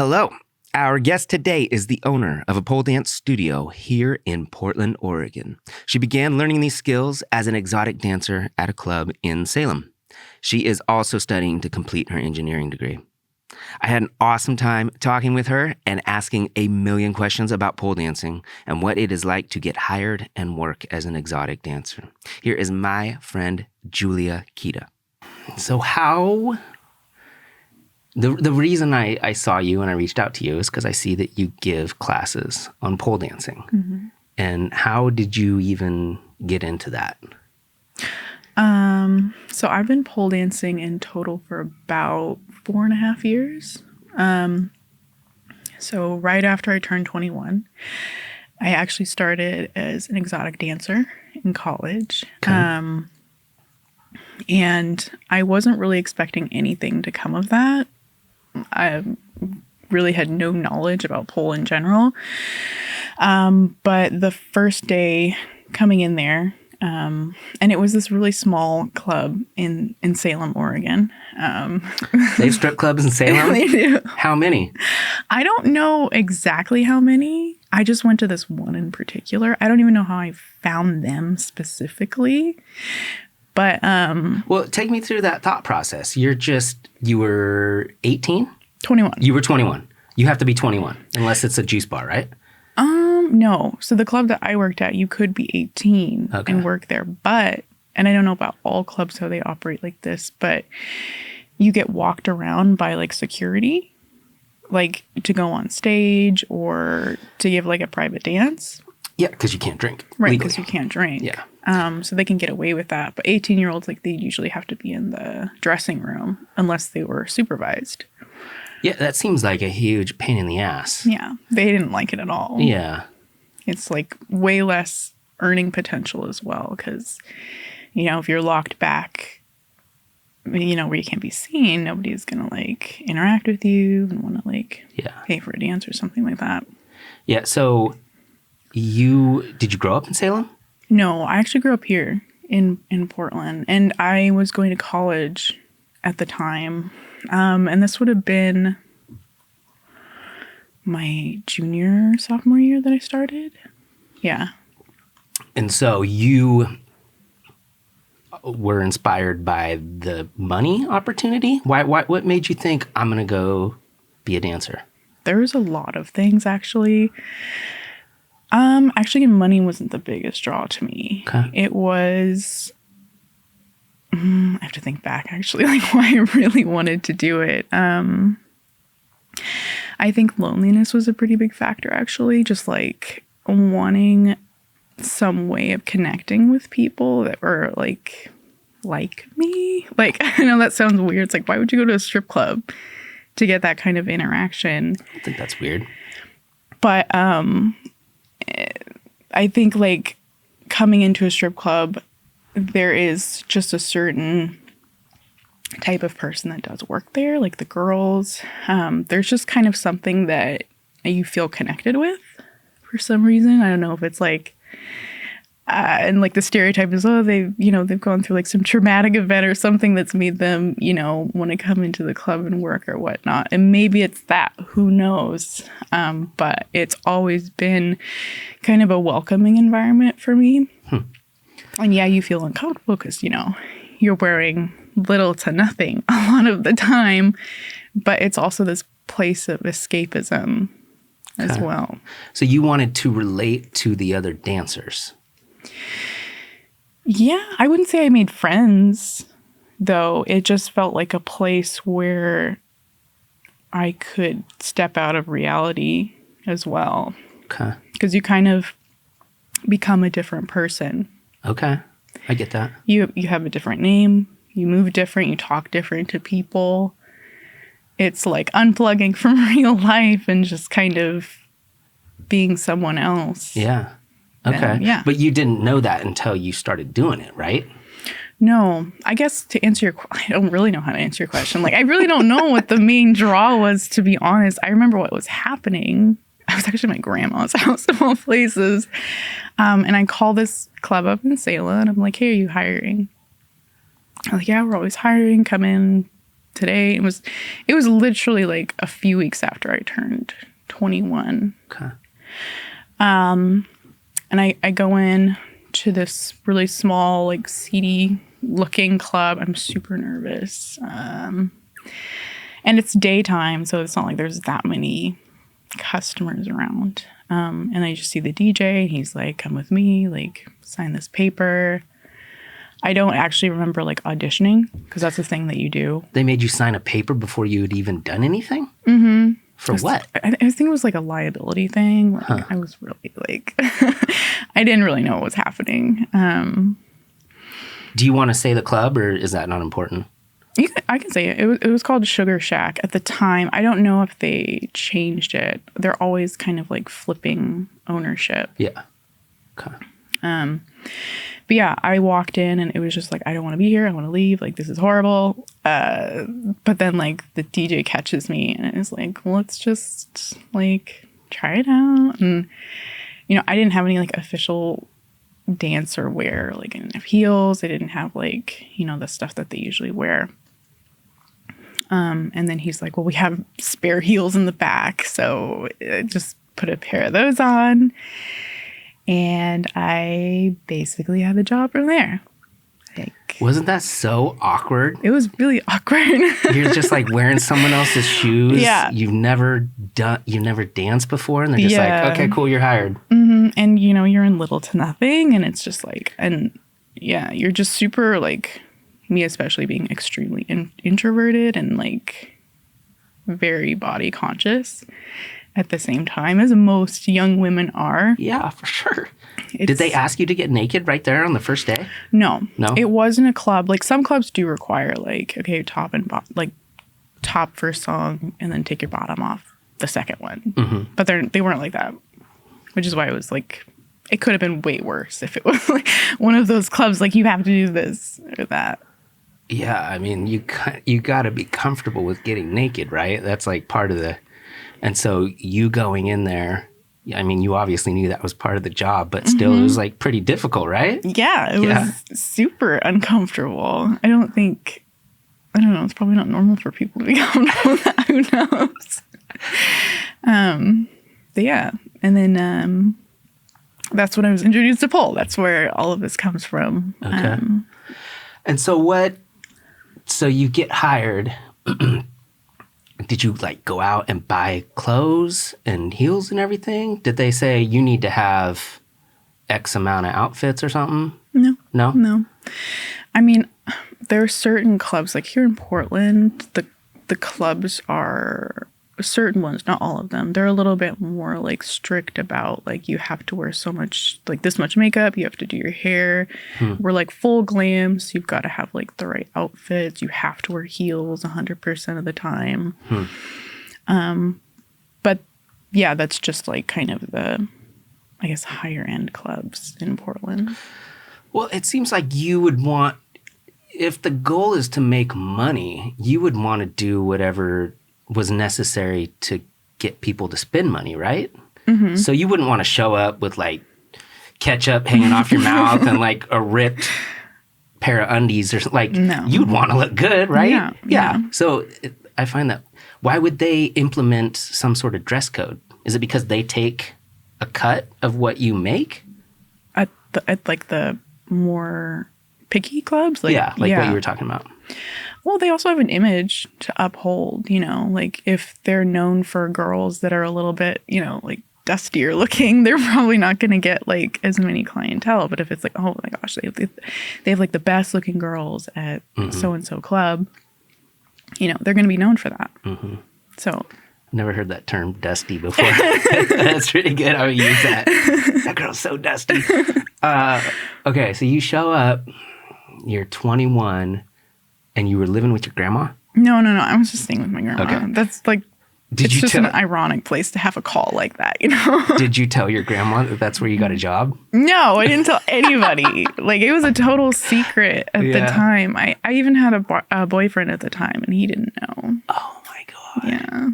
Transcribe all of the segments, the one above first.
Hello. Our guest today is the owner of a pole dance studio here in Portland, Oregon. She began learning these skills as an exotic dancer at a club in Salem. She is also studying to complete her engineering degree. I had an awesome time talking with her and asking a million questions about pole dancing and what it is like to get hired and work as an exotic dancer. Here is my friend, Julia Kita. So The reason I saw you and I reached out to you is because I see that you give classes on pole dancing. Mm-hmm. And how did you even get into that? So I've been pole dancing in total for about 4.5 years. So right after I turned 21, I actually started as an exotic dancer in college. Okay. And I wasn't really expecting anything to come of that. I really had no knowledge about pole in general. But the first day coming in there, and it was this really small club in Salem, Oregon. They have strip clubs in Salem? They do. How many? I don't know exactly how many. I just went to this one in particular. I don't even know how I found them specifically. But well, take me through that thought process. You were 18? 21. You were 21. You have to be 21 unless it's a juice bar, right? No. So the club that I worked at, you could be 18 and work there. And I don't know about all clubs how they operate like this, but you get walked around by like security, like to go on stage or to give like a private dance. Yeah, because you can't drink. Right, because you can't drink. Yeah. So they can get away with that. But 18-year-olds, like, they usually have to be in the dressing room unless they were supervised. Yeah, that seems like a huge pain in the ass. Yeah, they didn't like it at all. Yeah. It's, like, way less earning potential as well because, if you're locked back, where you can't be seen, nobody's going to, like, interact with you and want to, like, pay for a dance or something like that. Yeah, so did you grow up in Salem? No, I actually grew up here in Portland, and I was going to college at the time, and this would have been my sophomore year that I started. Yeah. And so you were inspired by the money opportunity? What made you think, I'm going to go be a dancer? There was a lot of things, actually. Actually, money wasn't the biggest draw to me. Okay. It was, I have to think back, actually, like why I really wanted to do it. I think loneliness was a pretty big factor, actually, just like wanting some way of connecting with people that were like me. Like, I know that sounds weird. It's like, why would you go to a strip club to get that kind of interaction? I think that's weird. But, I think like coming into a strip club, there is just a certain type of person that does work there, like the girls. There's just kind of something that you feel connected with for some reason. I don't know if it's like, and like the stereotype is, they've gone through like some traumatic event or something that's made them, want to come into the club and work or whatnot. And maybe it's that, who knows? But it's always been kind of a welcoming environment for me. And yeah, you feel uncomfortable because, you're wearing little to nothing a lot of the time, but it's also this place of escapism as well. So you wanted to relate to the other dancers? Yeah, I wouldn't say I made friends, though. It just felt like a place where I could step out of reality as well. Okay. Because you kind of become a different person. Okay, I get that. You have a different name, you move different, you talk different to people. It's like unplugging from real life and just kind of being someone else. Yeah. Okay. Yeah. But you didn't know that until you started doing it, right? No. I guess to answer I don't really know how to answer your question. Like, I really don't know what the main draw was, to be honest. I remember what was happening. I was actually at my grandma's house of all places. And I call this club up in Salem and I'm like, hey, are you hiring? I'm like, yeah, we're always hiring. Come in, today. It was literally like a few weeks after I turned 21. Okay. And I go in to this really small, like seedy looking club. I'm super nervous. And it's daytime, so it's not like there's that many customers around. And I just see the DJ, and he's like, come with me, like sign this paper. I don't actually remember like auditioning, because that's the thing that you do. They made you sign a paper before you had even done anything? Mm-hmm. For what? I think it was like a liability thing. Like, I was really like, I didn't really know what was happening. Do you want to say the club, or is that not important? I can say it. It was called Sugar Shack at the time. I don't know if they changed it. They're always kind of like flipping ownership. Yeah. Okay. But yeah, I walked in and it was just like, I don't want to be here. I want to leave. Like, this is horrible. But then like the DJ catches me and is like, well, let's just like try it out. And, you know, I didn't have any like official dancer wear. Like, I didn't have heels. I didn't have like, you know, the stuff that they usually wear. And then he's like, well, we have spare heels in the back. So I just put a pair of those on. And I basically had the job from there. Like, wasn't that so awkward? It was really awkward. You're just like wearing someone else's shoes. Yeah. You've never danced before, and they're just like, okay, cool, you're hired. Mm-hmm. And you know, you're in little to nothing, and it's just like, and yeah, you're just super like, me especially being extremely introverted and like very body conscious at the same time as most young women are. Yeah, for sure. Did they ask you to get naked right there on the first day? No. No? It wasn't a club. Like, some clubs do require, like, okay, top and like top first song and then take your bottom off the second one. Mm-hmm. But they weren't like that, which is why it was like, it could have been way worse if it was like one of those clubs, like, you have to do this or that. Yeah, I mean, you got to be comfortable with getting naked, right? That's like part of the... And so you going in there, I mean, you obviously knew that was part of the job, but still it was like pretty difficult, right? Yeah, it was super uncomfortable. I don't know, it's probably not normal for people to be comfortable with that. Who knows? But yeah, and then that's when I was introduced to pole. That's where all of this comes from. Okay. And so you get hired. Did you like go out and buy clothes and heels and everything? Did they say you need to have X amount of outfits or something? No. No? No. I mean, there are certain clubs, like here in Portland, the clubs are certain ones, not all of them. They're a little bit more like strict about like, you have to wear so much, like this much makeup, you have to do your hair. We're like full glam, so you've got to have like the right outfits. You have to wear heels 100% of the time. But yeah, that's just like kind of the, I guess, higher end clubs in Portland. Well, it seems like you would want, if the goal is to make money, you would want to do whatever was necessary to get people to spend money, right? Mm-hmm. So you wouldn't want to show up with like ketchup hanging off your mouth and like a ripped pair of undies or something. Like, no. You'd want to look good, right? Yeah. So I find that, why would they implement some sort of dress code? Is it because they take a cut of what you make? At like the more picky clubs? Like, what you were talking about. Well, they also have an image to uphold, you know, like if they're known for girls that are a little bit, you know, like dustier looking, they're probably not going to get like as many clientele. But if it's like, oh my gosh, they have like the best looking girls at so-and-so club, you know, they're going to be known for that. Mm-hmm. So never heard that term dusty before. That's pretty good. I would use that. That girl's so dusty. Okay, so you show up, you're 21, and you were living with your grandma? No. I was just staying with my grandma. Okay. That's like, it's just an ironic place to have a call like that, you know? Did you tell your grandma that that's where you got a job? No, I didn't tell anybody. Like, it was a total secret at the time. I even had a boyfriend at the time, and he didn't know. Oh, my God. Yeah.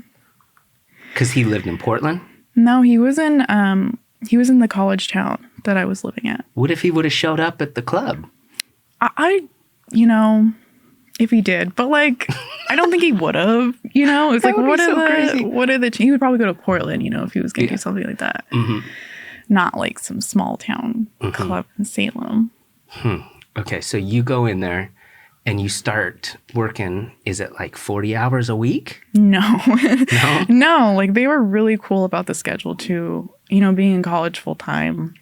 Because he lived in Portland? No, he was in the college town that I was living at. What if he would have showed up at the club? I you know, if he did. But, like, I don't think he would have, It's That like, would be so crazy. he would probably go to Portland, if he was going to do something like that. Mm-hmm. Not like some small town club in Salem. Okay, so you go in there and you start working, is it like 40 hours a week? No. No? No, like they were really cool about the schedule too. Being in college full time,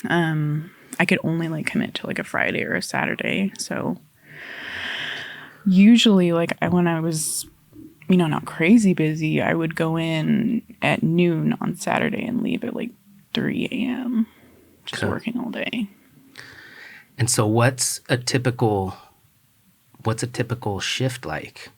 I could only like commit to like a Friday or a Saturday. So usually when I was, not crazy busy, I would go in at noon on Saturday and leave at like 3 a.m. just working all day. And so what's a typical shift like?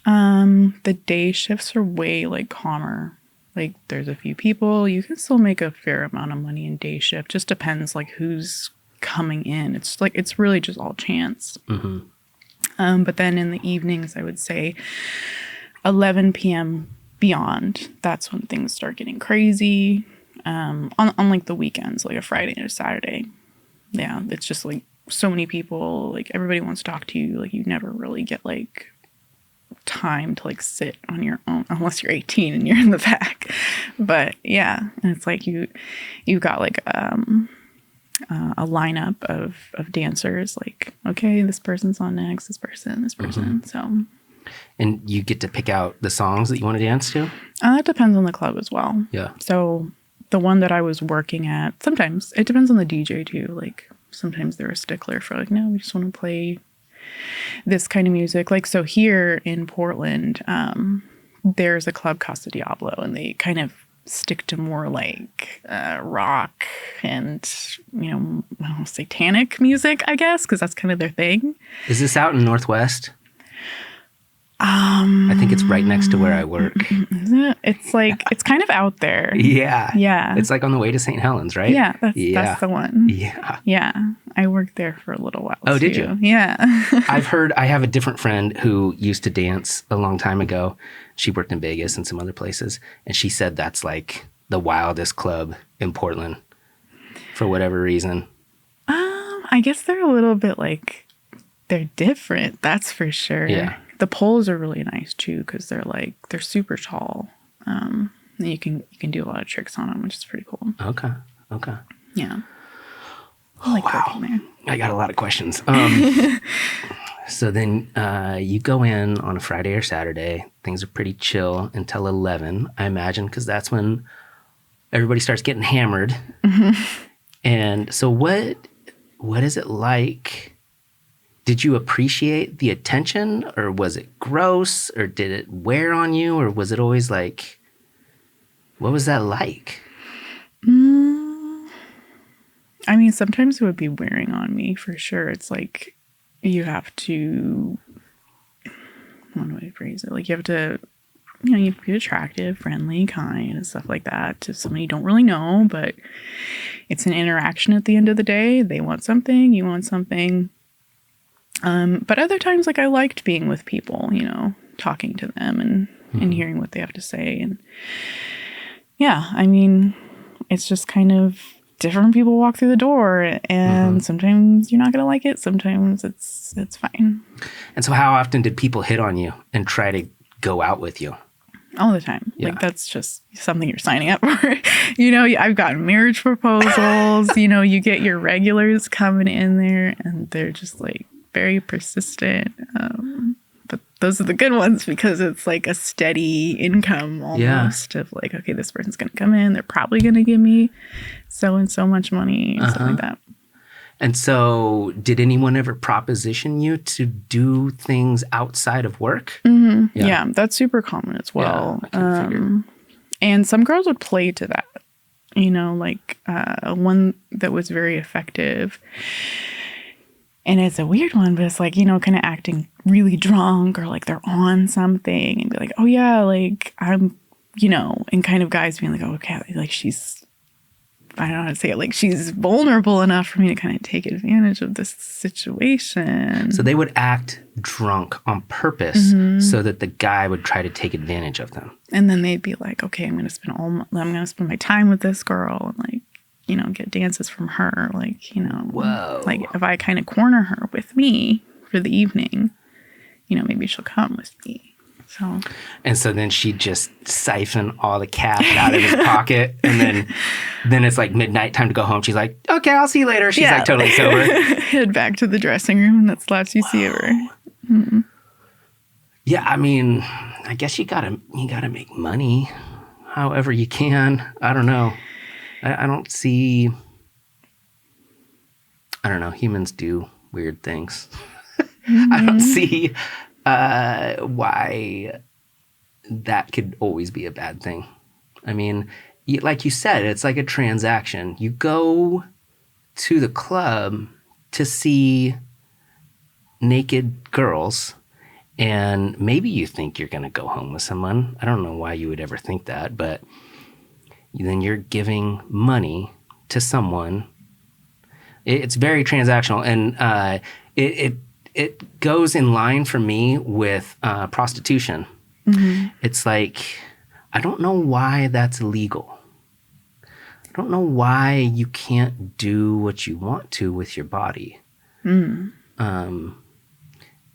The day shifts are way like calmer. Like there's a few people, you can still make a fair amount of money in day shift. Just depends like who's coming in. It's really just all chance. Mm-hmm. But then in the evenings, I would say 11 p.m. beyond, that's when things start getting crazy. On like the weekends, like a Friday and a Saturday. Yeah, it's just like so many people, like everybody wants to talk to you. Like you never really get like time to like sit on your own unless you're 18 and you're in the back. But yeah, and it's like you've got like a lineup of dancers, like, okay, this person's on next, this person. Mm-hmm. So, and you get to pick out the songs that you want to dance to? That depends on the club as well. Yeah. So the one that I was working at, sometimes it depends on the DJ too. Like sometimes they're a stickler for like, no, we just want to play this kind of music. Like, so here in Portland, there's a club Casa Diablo, and they kind of stick to more like rock and, satanic music, I guess, because that's kind of their thing. Is this out in Northwest? I think it's right next to where I work. Is it? It's like, it's kind of out there. Yeah. Yeah. It's like on the way to St. Helens, right? Yeah, that's the one. Yeah. Yeah. I worked there for a little while. Oh, too. did you? Yeah. I have a different friend who used to dance a long time ago. She worked in Vegas and some other places. And she said that's like the wildest club in Portland for whatever reason. I guess they're a little bit like, they're different. That's for sure. Yeah. The poles are really nice too, because they're super tall. And you can do a lot of tricks on them, which is pretty cool. Okay. Yeah. I like working there. I got a lot of questions. So then you go in on a Friday or Saturday. Things are pretty chill until 11, I imagine, because that's when everybody starts getting hammered. Mm-hmm. And so what is it like? Did you appreciate the attention, or was it gross, or did it wear on you, or was it always like, what was that like? I mean, sometimes it would be wearing on me for sure. It's like you have to, how do I phrase it? Like you have to be attractive, friendly, kind, and stuff like that to somebody you don't really know, but it's an interaction at the end of the day. They want something, you want something. But other times, like I liked being with people, talking to them and hearing what they have to say. And yeah, I mean, it's just kind of different people walk through the door, and sometimes you're not going to like it. Sometimes it's fine. And so how often did people hit on you and try to go out with you? All the time. Yeah. Like that's just something you're signing up for. I've gotten marriage proposals, you get your regulars coming in there and they're just like very persistent. But those are the good ones because it's like a steady income almost of like, okay, this person's going to come in. They're probably going to give me so and so much money and stuff like that. And so did anyone ever proposition you to do things outside of work? Mm-hmm. Yeah, that's super common as well. Yeah, and some girls would play to that, like one that was very effective. And it's a weird one, but it's like, kind of acting really drunk or like they're on something and be like, oh yeah, like I'm, and kind of guys being like, oh, okay, like she's, I don't know how to say it, like she's vulnerable enough for me to kind of take advantage of this situation. So they would act drunk on purpose so that the guy would try to take advantage of them. And then they'd be like, okay, I'm going to spend my time with this girl and like, get dances from her, like, Whoa. like if I kind of corner her with me for the evening, maybe she'll come with me. So. And so then she'd just siphon all the cash out of his pocket. And then it's like midnight, time to go home. She's like, okay, I'll see you later. She's like totally sober. Head back to the dressing room, and that's the last you see of her. Mm-hmm. Yeah, I mean, I guess you gotta make money however you can. I don't know. I don't see... I don't know. Humans do weird things. Mm-hmm. I don't see why that could always be a bad thing. I mean, like you said, it's like a transaction. You go to the club to see naked girls, and maybe you think you're going to go home with someone. I don't know why you would ever think that, but then you're giving money to someone. It's very transactional, and it goes in line for me with prostitution. Mm-hmm. It's like, I don't know why that's illegal. I don't know why you can't do what you want to with your body. Mm.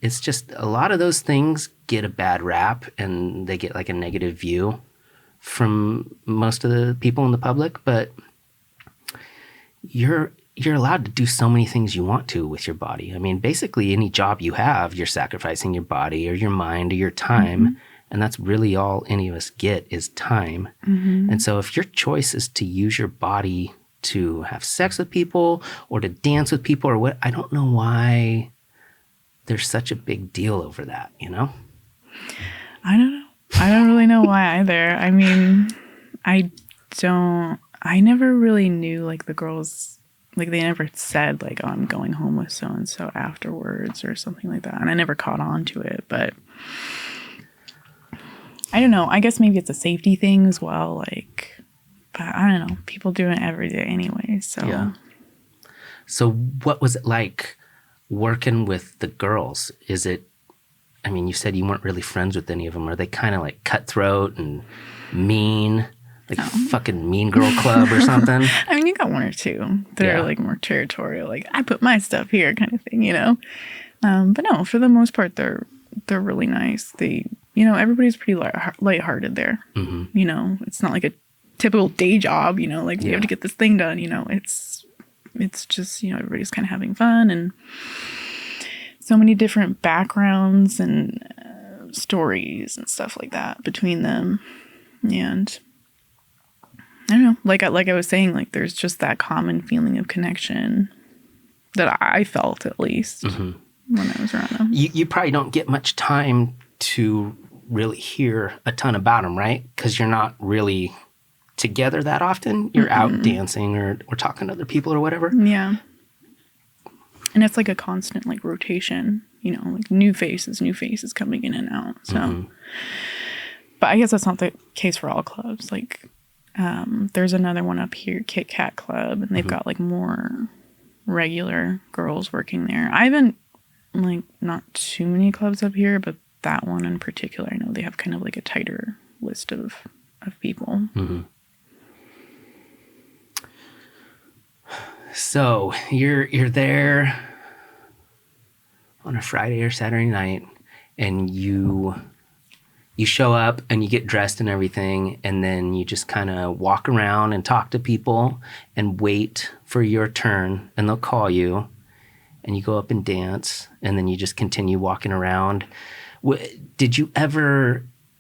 It's just a lot of those things get a bad rap, and they get like a negative view from most of the people in the public, but you're allowed to do so many things you want to with your body. I mean, basically any job you have, you're sacrificing your body or your mind or your time. Mm-hmm. And that's really all any of us get is time. Mm-hmm. And so if your choice is to use your body to have sex with people or to dance with people or what, I don't know why there's such a big deal over that, you know? I don't know. I don't really know why either. I mean, I never really knew like the girls. Like, they never said, like, oh, I'm going home with so-and-so afterwards or something like that. And I never caught on to it. But I don't know. I guess maybe it's a safety thing as well. Like, but I don't know. People do it every day anyway. So, yeah. So what was it like working with the girls? Is it, I mean, you said you weren't really friends with any of them. Are they kind of like cutthroat and mean? Like fucking Mean Girl Club or something? I mean, you got one or two that are like more territorial, like I put my stuff here kind of thing, you know? But no, for the most part, they're really nice. They, everybody's pretty lighthearted there. Mm-hmm. You know, it's not like a typical day job, like we have to get this thing done, it's just, everybody's kind of having fun, and so many different backgrounds and stories and stuff like that between them. And I don't know, like I was saying, like there's just that common feeling of connection that I felt, at least, when I was around them. You probably don't get much time to really hear a ton about them, right? Because you're not really together that often. You're out dancing or talking to other people or whatever. Yeah. And it's like a constant like rotation, like new faces coming in and out. So, but I guess that's not the case for all clubs. Like, there's another one up here, Kit Kat Club, and they've got like more regular girls working there. I haven't like not too many clubs up here, but that one in particular, I know they have kind of like a tighter list of people. Mm-hmm. So you're there on a Friday or Saturday night, and you show up and you get dressed and everything, and then you just kind of walk around and talk to people and wait for your turn, and they'll call you, and you go up and dance, and then you just continue walking around.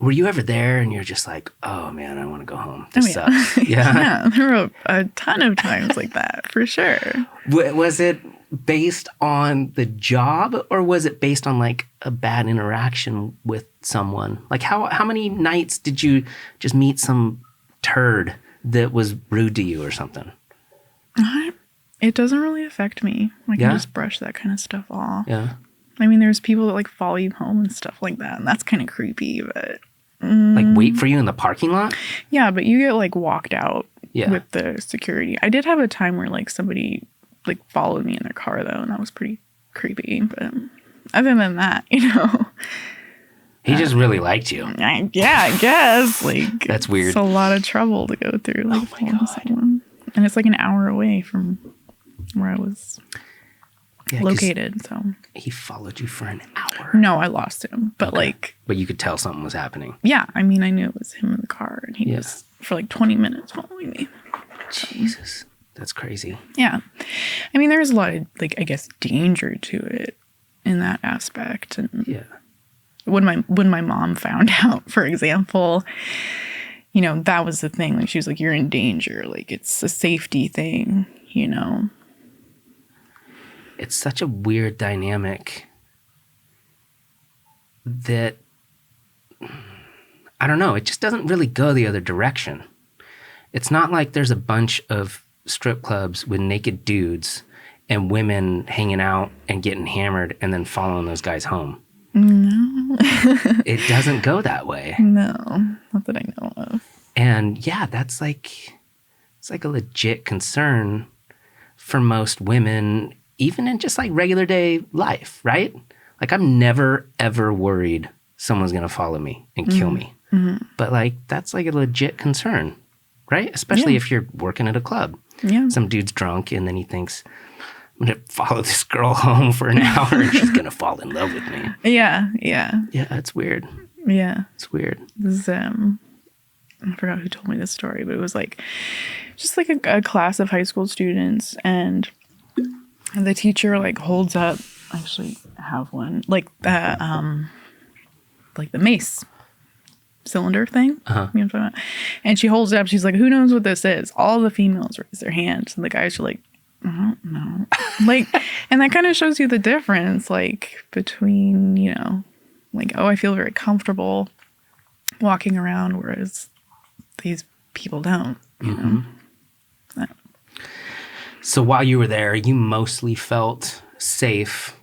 Were you ever there and you're just like, oh man, I want to go home. This sucks. Yeah, there were a ton of times like that, for sure. Was it based on the job, or was it based on like a bad interaction with someone? Like how many nights did you just meet some turd that was rude to you or something? It doesn't really affect me. I can just brush that kind of stuff off. Yeah. I mean, there's people that like follow you home and stuff like that, and that's kind of creepy, but... Like wait for you in the parking lot? Yeah, but you get like walked out with the security. I did have a time where like somebody like followed me in their car though, and that was pretty creepy. But other than that, he just really liked you. I guess like that's weird. It's a lot of trouble to go through. Like, oh my God. Someone. And it's like an hour away from where I was Yeah, 'cause located. So he followed you for an hour. no, I lost him, but like, But you could tell something was happening. yeah, I mean, I knew it was him in the car, and he Yeah. was for like 20 minutes following me. Jesus, that's crazy. Yeah, I mean, there's a lot of like, I guess, danger to it in that aspect. And Yeah. when my mom found out, for example, you know, that was the thing. Like, she was like, "You're in danger. Like, it's a safety thing." You know. It's such a weird dynamic that, I don't know, it just doesn't really go the other direction. It's not like there's a bunch of strip clubs with naked dudes and women hanging out and getting hammered and then following those guys home. No. It doesn't go that way. No, not that I know of. And yeah, that's like, it's like a legit concern for most women, even in just like regular day life, right? Like, I'm never, ever worried someone's going to follow me and kill me. Mm-hmm. But like, that's like a legit concern, right? Especially if you're working at a club. Yeah. Some dude's drunk and then he thinks, I'm going to follow this girl home for an hour and she's going to fall in love with me. Yeah. Yeah. Yeah, it's weird. Yeah. It's weird. This, I forgot who told me this story, but it was like just like a class of high school students, and the teacher like holds up. I actually have one, like the mace cylinder thing. Uh-huh. You know what I'm talking about? And she holds it up. She's like, "Who knows what this is?" All the females raise their hands, and the guys are like, "I don't know." Like, and that kind of shows you the difference, like, between, you know, like, oh, I feel very comfortable walking around, whereas these people don't, you know. So while you were there, you mostly felt safe,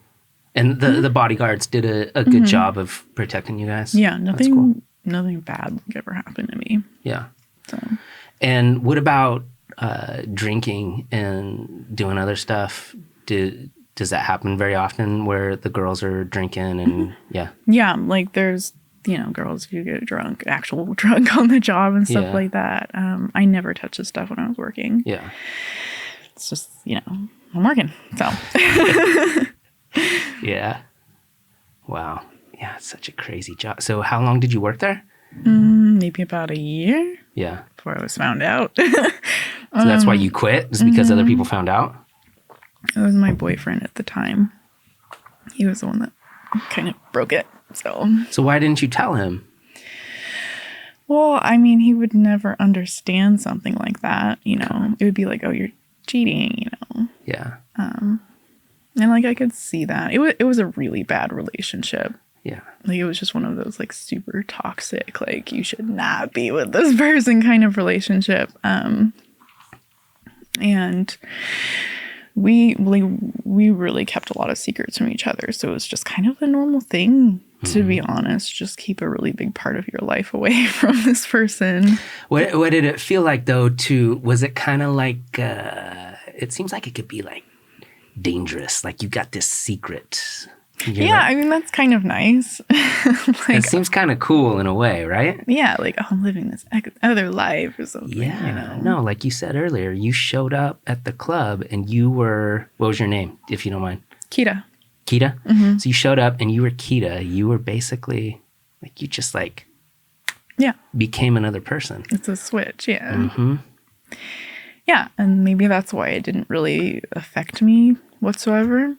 and the bodyguards did a good job of protecting you guys. Yeah, That's cool. nothing bad like ever happened to me. Yeah. So, And what about drinking and doing other stuff? Does that happen very often where the girls are drinking and yeah, like there's, you know, girls who get drunk, actual drunk on the job and stuff like that. I never touched the stuff when I was working. Yeah. It's just, you know, I'm working. So. Yeah. Wow. Yeah, it's such a crazy job. So how long did you work there? Maybe about a year. Yeah. Before I was found out. So that's why you quit? Is because other people found out? It was my boyfriend at the time. He was the one that kind of broke it. So why didn't you tell him? Well, I mean, he would never understand something like that, you know. It would be like, "Oh, you're cheating," you know. Yeah. And like, I could see that. It was a really bad relationship. Yeah. Like, it was just one of those like super toxic, like, you should not be with this person kind of relationship. And we really kept a lot of secrets from each other. So it was just kind of a normal thing, to be honest. Just keep a really big part of your life away from this person. What did it feel like, though, was it kind of like, it seems like it could be like dangerous. Like you got this secret. Yeah, I mean, that's kind of nice. Like, it seems kind of cool in a way, right? Yeah, like, oh, I'm living this other life or something. Yeah, you know? No, like you said earlier, you showed up at the club and you were, what was your name, if you don't mind? Kita. Kita? Mm-hmm. So you showed up and you were Kita. You were basically, like, you just like, became another person. It's a switch, yeah. Mm-hmm. Yeah, and maybe that's why it didn't really affect me whatsoever.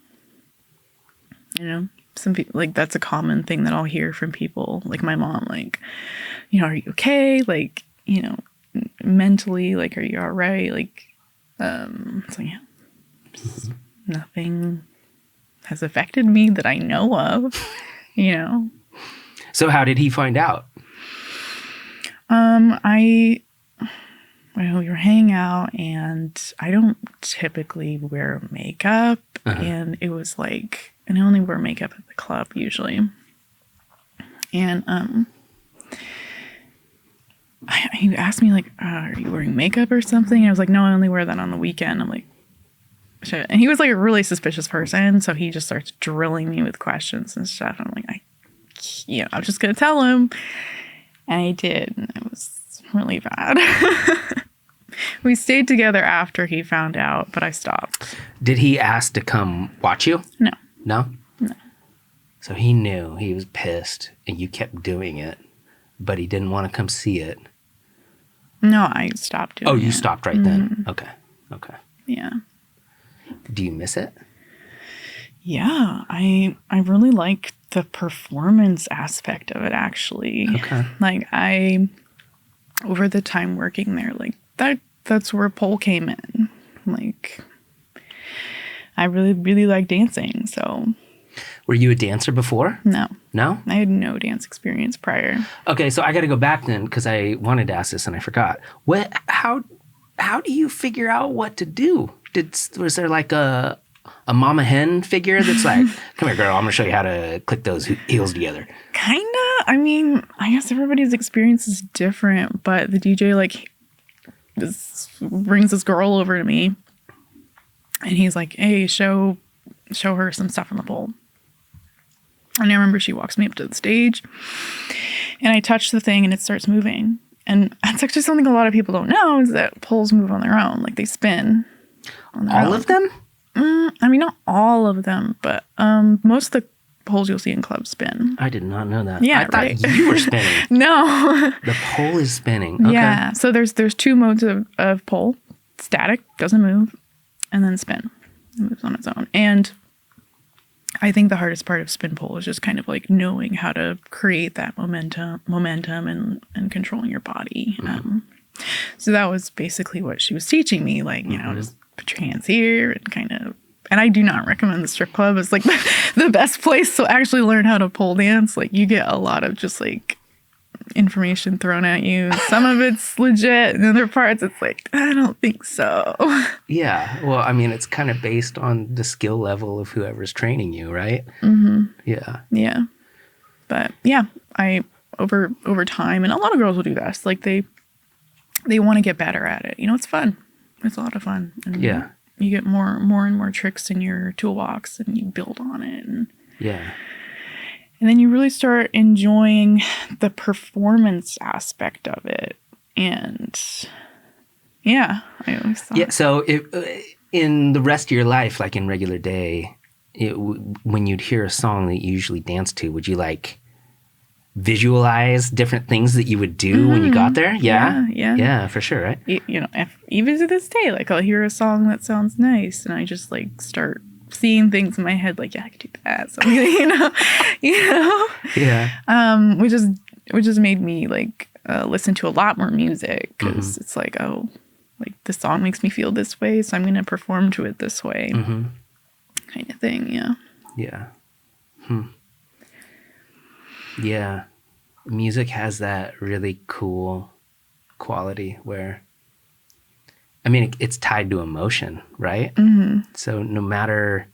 You know, some people, like, that's a common thing that I'll hear from people, like my mom, like, you know, "Are you okay? Like, you know, mentally, like, are you all right?" Like, it's like, yeah, nothing has affected me that I know of, you know. So how did he find out? We were hanging out, and I don't typically wear makeup, and it was like, and I only wear makeup at the club usually. And he asked me, like, "Are you wearing makeup or something?" And I was like, "No, I only wear that on the weekend." I'm like, "Shit." And he was like a really suspicious person, so he just starts drilling me with questions and stuff. I'm like, I'm just gonna tell him. And I did, and it was really bad. We stayed together after he found out, but I stopped. Did he ask to come watch you? No. No? No. So he knew, he was pissed, and you kept doing it, but he didn't want to come see it. No, I stopped doing it. Oh, you stopped right then? Okay. Yeah. Do you miss it? Yeah, I really like the performance aspect of it, actually. Okay. Like, over the time working there, like, that's where pole came in. Like, I really, really like dancing, so. Were you a dancer before? No. No? I had no dance experience prior. Okay, so I got to go back then because I wanted to ask this and I forgot. How do you figure out what to do? Was there like a mama hen figure that's like, come here, girl, I'm going to show you how to click those heels together? Kinda. I mean, I guess everybody's experience is different, but the DJ, like, brings this girl over to me, and he's like, hey, show her some stuff on the pole. And I remember she walks me up to the stage, and I touch the thing, and it starts moving. And that's actually something a lot of people don't know, is that poles move on their own. Like, they spin on their own. All of them? I mean, not all of them, but most of the poles you'll see in clubs spin. I did not know that. Yeah, I thought right. you were spinning. No. The pole is spinning. Okay. Yeah. So there's two modes of pole. Static, doesn't move, and then spin. It moves on its own. And I think the hardest part of spin pole is just kind of like knowing how to create that momentum and controlling your body. So that was basically what she was teaching me. Like, you know, just put your hands here and kind of. And I do not recommend the strip club as like the best place to actually learn how to pole dance. Like, you get a lot of just like information thrown at you. Some of it's legit, and other parts it's like, I don't think so. Yeah. Well, I mean, it's kind of based on the skill level of whoever's training you, right? Yeah. Yeah. But yeah, I over time, and a lot of girls will do this. Like, they want to get better at it. You know, it's fun. It's a lot of fun. And Yeah. you get more and more tricks in your toolbox, and you build on it. And then you really start enjoying the performance aspect of it. And yeah, I always thought. Yeah. So in the rest of your life, like in regular day, when you'd hear a song that you usually dance to, would you like visualize different things that you would do when you got there? Yeah. Yeah, for sure, right? You know, even to this day, like, I'll hear a song that sounds nice, and I just like start seeing things in my head, like, yeah, I could do that. So, you know. Yeah. Which has made me like listen to a lot more music, because it's like, oh, like, this song makes me feel this way, so I'm going to perform to it this way, kind of thing. Yeah. Yeah. Yeah. Music has that really cool quality where, I mean, it's tied to emotion, right? So no matter,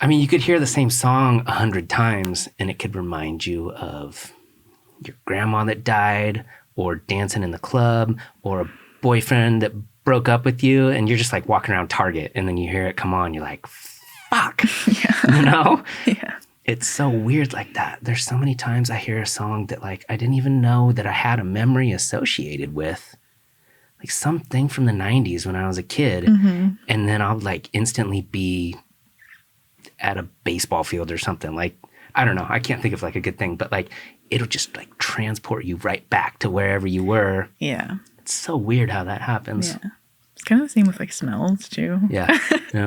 I mean, you could hear the same song 100 times and it could remind you of your grandma that died, or dancing in the club, or a boyfriend that broke up with you, and you're just like walking around Target, and then you hear it come on, you're like, fuck. You know? Yeah. It's so weird like that. There's so many times I hear a song that, like, I didn't even know that I had a memory associated with, like, something from the 90s when I was a kid. And then I'll like instantly be at a baseball field or something. Like, I don't know. I can't think of like a good thing, but like, it'll just like transport you right back to wherever you were. Yeah. It's so weird how that happens. Yeah. It's kind of the same with like smells too. Yeah.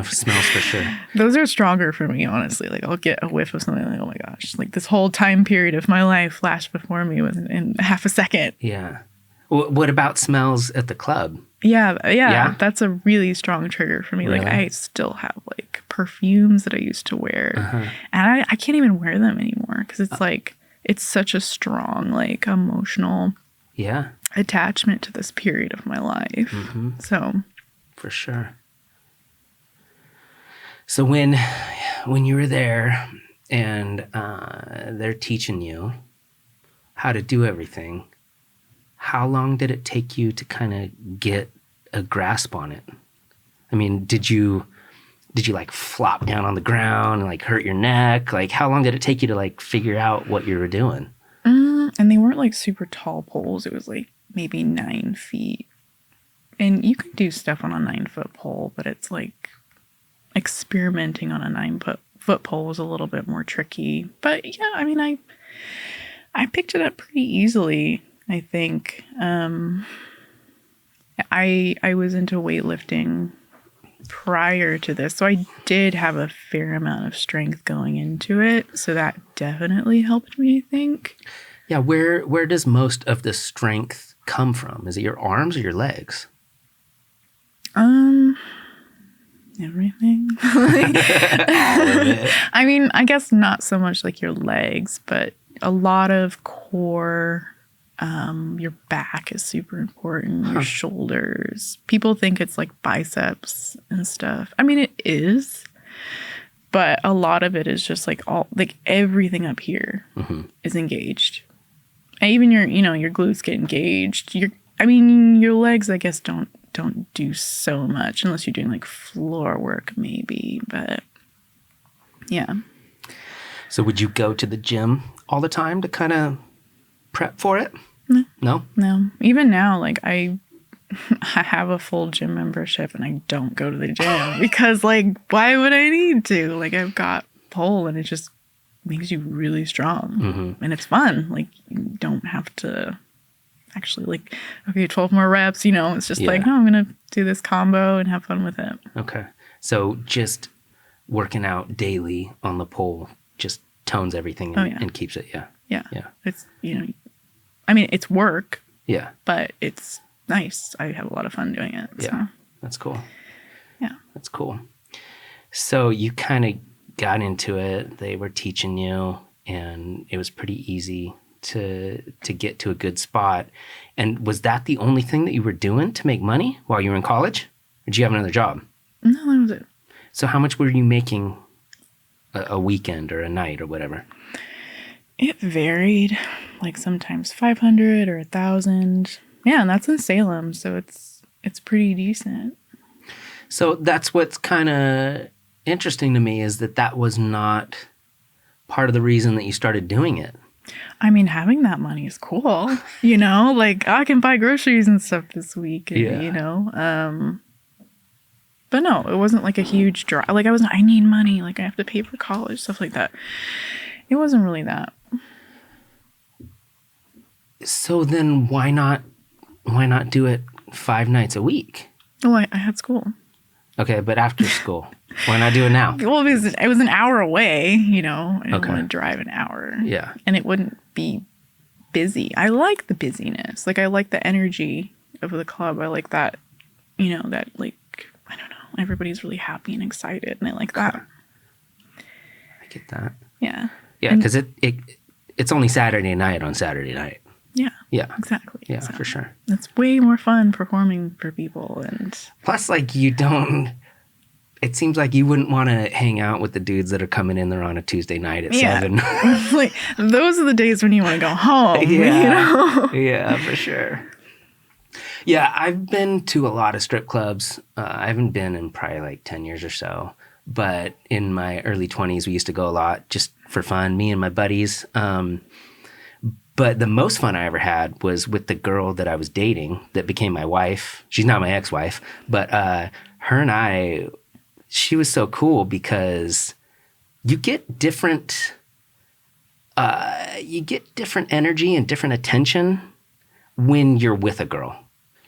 Smells for sure. Those are stronger for me, honestly. Like, I'll get a whiff of something, like, oh my gosh, like this whole time period of my life flashed before me in half a second. Yeah. What about smells at the club? Yeah. That's a really strong trigger for me. Really? Like, I still have like perfumes that I used to wear, and I can't even wear them anymore, because it's like, it's such a strong, like, emotional attachment to this period of my life. So, for sure. So when you were there and they're teaching you how to do everything, how long did it take you to kind of get a grasp on it? I mean, did you like flop down on the ground and like hurt your neck? Like, how long did it take you to like figure out what you were doing? And they weren't like super tall poles. It was like maybe 9 feet And you can do stuff on a 9-foot pole, but it's like experimenting on a 9-foot pole was a little bit more tricky. But yeah, I mean, I picked it up pretty easily, I think. I was into weightlifting prior to this, so I did have a fair amount of strength going into it. So that definitely helped me, I think. Yeah, where does most of the strength come from? Is it your arms or your legs? Everything. All of it. I mean, I guess not so much like your legs, but a lot of core. Your back is super important. Your shoulders. People think it's like biceps and stuff. I mean, it is, but a lot of it is just like everything up here is engaged. And even your glutes get engaged. Your legs, I guess, don't do so much unless you're doing like floor work maybe, but yeah. So would you go to the gym all the time to kind of prep for it? No? Even now, like I have a full gym membership and I don't go to the gym because like, why would I need to? Like I've got pole and it just makes you really strong and it's fun. Like you don't have to actually like, okay, 12 more reps, it's just like, oh, I'm going to do this combo and have fun with it. Okay. So just working out daily on the pole just tones everything and keeps it. Yeah. It's, I mean, it's work. Yeah. But it's nice. I have a lot of fun doing it. Yeah. So. That's cool. Yeah. That's cool. So you kind of got into it. They were teaching you and it was pretty easy to get to a good spot. And was that the only thing that you were doing to make money while you were in college? Or did you have another job? No, that was it. So how much were you making a weekend or a night or whatever? It varied, like sometimes 500 or 1,000. Yeah, and that's in Salem, so it's pretty decent. So that's what's kind of interesting to me is that was not part of the reason that you started doing it. I mean, having that money is cool, like I can buy groceries and stuff this week, But no, it wasn't like a huge draw. Like I need money, like I have to pay for college, stuff like that. It wasn't really that. So then why not do it 5 nights a week? Oh, I had school. Okay, but after school, why not do it now? Well, it was an hour away, I didn't want to drive an hour. Yeah. And it wouldn't be busy. I like the busyness. Like I like the energy of the club. I like that, that like, I don't know, everybody's really happy and excited and I like that. I get that. Yeah. Yeah, because it's only Saturday night on Saturday night. Yeah. Yeah. Exactly. Yeah, so for sure. It's way more fun performing for people and plus like it seems like you wouldn't want to hang out with the dudes that are coming in there on a Tuesday night at 7. Like those are the days when you want to go home. Yeah. Yeah, for sure. Yeah, I've been to a lot of strip clubs. I haven't been in probably like 10 years or so. But in my early 20s, we used to go a lot just for fun, me and my buddies. But the most fun I ever had was with the girl that I was dating that became my wife. She's not my ex-wife, but her and she was so cool because you get different energy and different attention when you're with a girl.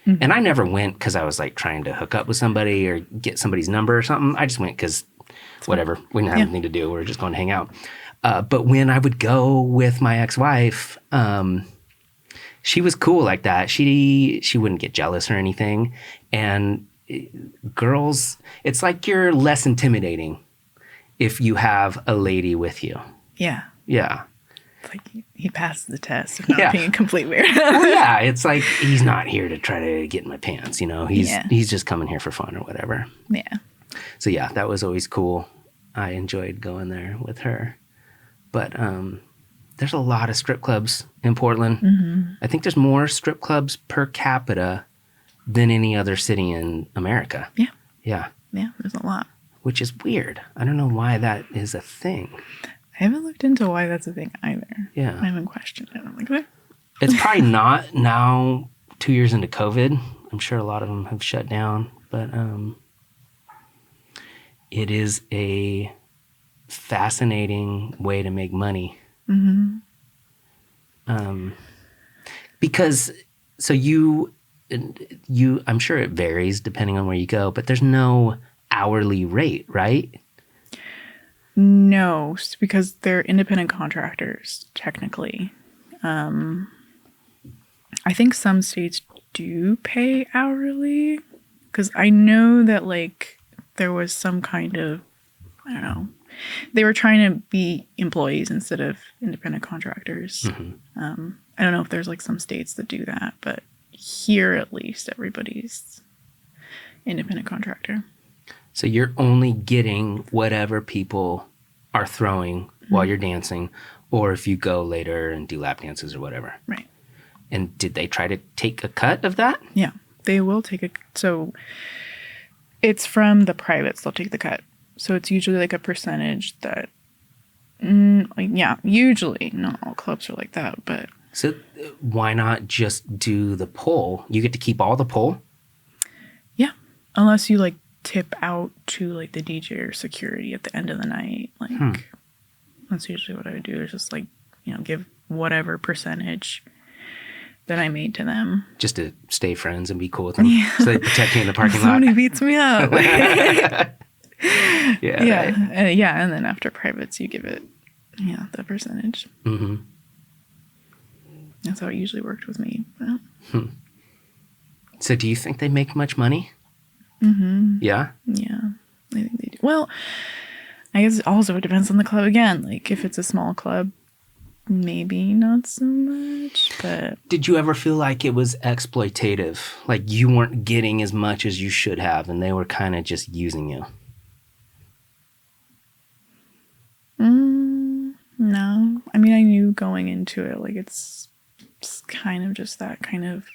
Mm-hmm. And I never went because I was like trying to hook up with somebody or get somebody's number or something. I just went because whatever. We didn't have anything to do. We were just going to hang out. But when I would go with my ex-wife, she was cool like that. She wouldn't get jealous or anything. And girls, it's like you're less intimidating if you have a lady with you. Yeah. Yeah. It's like he passed the test of not being a complete weirdo. Well, yeah, it's like he's not here to try to get in my pants, He's just coming here for fun or whatever. Yeah. So yeah, that was always cool. I enjoyed going there with her. But there's a lot of strip clubs in Portland. Mm-hmm. I think there's more strip clubs per capita than any other city in America. Yeah. Yeah. Yeah, there's a lot. Which is weird. I don't know why that is a thing. I haven't looked into why that's a thing either. Yeah. I haven't questioned it. I'm like, what? It's probably not now, 2 years into COVID. I'm sure a lot of them have shut down, but it is a fascinating way to make money. Mm-hmm. Because so you, I'm sure it varies depending on where you go, but there's no hourly rate, right? No, because they're independent contractors, technically. I think some states do pay hourly, because I know that, like, there was some kind of, I don't know, they were trying to be employees instead of independent contractors. Mm-hmm. I don't know if there's, like, some states that do that, but here, at least, everybody's independent contractor. So you're only getting whatever people are throwing while you're dancing, or if you go later and do lap dances or whatever. Right. And did they try to take a cut of that? Yeah, they will take a... So it's from the privates, they'll take the cut. So it's usually like a percentage that... usually. Not all clubs are like that, but... So why not just do the pull? You get to keep all the pull? Yeah, unless you, like, tip out to, like, the DJ or security at the end of the night. Like, that's usually what I would do, is just, like, give whatever percentage that I made to them. Just to stay friends and be cool with them. Yeah. So they protect me in the parking lot. Somebody beats me up. Yeah. And then after privates, you give it, the percentage. Mm-hmm. That's how it usually worked with me. So do you think they make much money? Mm-hmm. Yeah? Yeah, I think they do. Well, I guess also it depends on the club again. Like, if it's a small club, maybe not so much, but... Did you ever feel like it was exploitative? Like you weren't getting as much as you should have and they were kind of just using you? No. I mean, I knew going into it, like, it's kind of just that kind of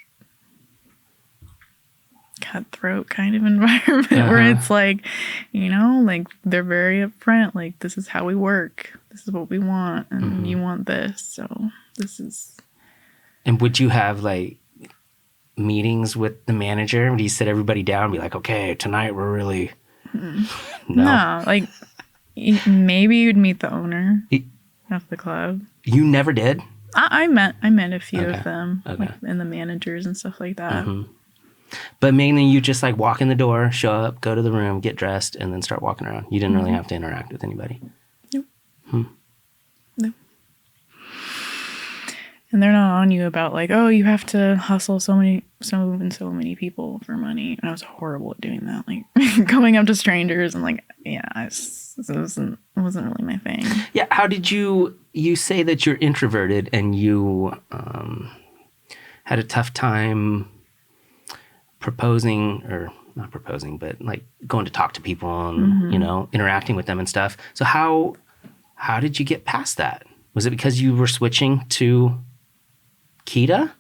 cutthroat kind of environment where it's like, like, they're very upfront, like, this is how we work, this is what we want, and you want this, so this is... And would you have, like, meetings with the manager? Would you sit everybody down and be like, okay, tonight we're really... No, like, maybe you'd meet the owner of the club. You never did? I met a few of them, like, and the managers and stuff like that. Mm-hmm. But mainly you just, like, walk in the door, show up, go to the room, get dressed, and then start walking around. You didn't really have to interact with anybody. Nope. Nope. And they're not on you about, like, oh, you have to hustle so many people for money. And I was horrible at doing that. Like, going up to strangers and, like, it wasn't really my thing. Yeah. How did you say that you're introverted and you had a tough time proposing, or not proposing, but, like, going to talk to people and, interacting with them and stuff. So how did you get past that? Was it because you were switching to Kita?